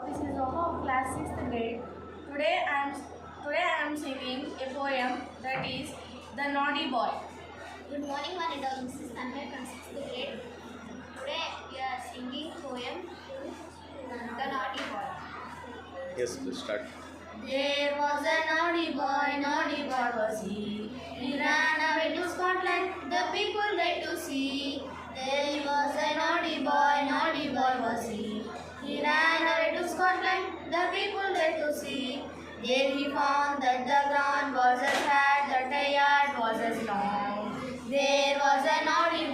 This is Roha of class 6th grade. Today I am singing a poem that is The Naughty Boy. Good morning, one and all. This is Tanmay from 6th grade. Today we are singing poem The Naughty Boy. Yes, please start. There was a naughty boy was he. He ran away to Scotland, the people there to see. There was a naughty boy was he. He ran away to Scotland, the people there to see. There he found that the ground was as flat, that the yard was as long. There was a naughty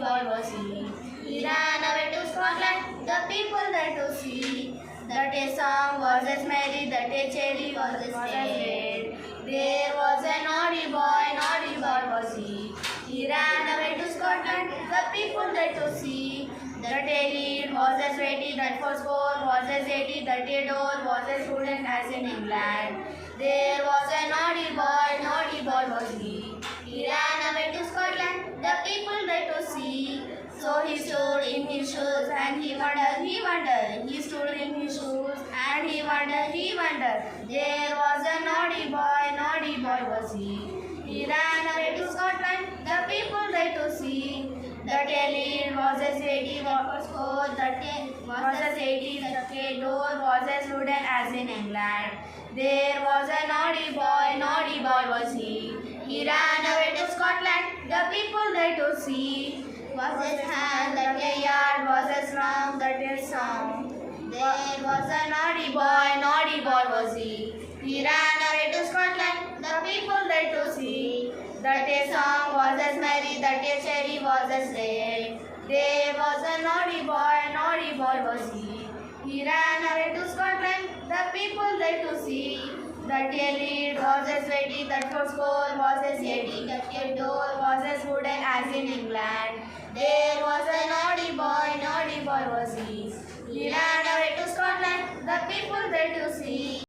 boy was he. He ran away to Scotland, the people there to see. That a song was as merry, that a cherry was as red. There was a naughty boy was he. He ran away to Scotland, the people there to see. That a lead was as ready, that for score was as 80, that a door was as wooden as in England. There was a naughty boy was he. He ran away to Scotland, the people there to see. So he stood in his shoes and he wondered. He stood in his shoes and he wondered. There was a naughty boy was he. He ran away to Scotland, the people there to see. That a lead was as 80, what score, that a was as 80, that a door was as wooden as in England. There was a naughty boy was he. He ran away to Scotland, the people there to see. Was his hand, that a yard was as long, that a song. There was a naughty boy was he. He ran away to Scotland, the people there to see. That a song was as merry, that a cherry was as red. There was a naughty boy was he. He ran away to Scotland, the people there to see. That a lead was as ready, that for score was as 80, that a door was as wooden as in England. There was a naughty boy was he. He ran away to Scotland, the people there to see.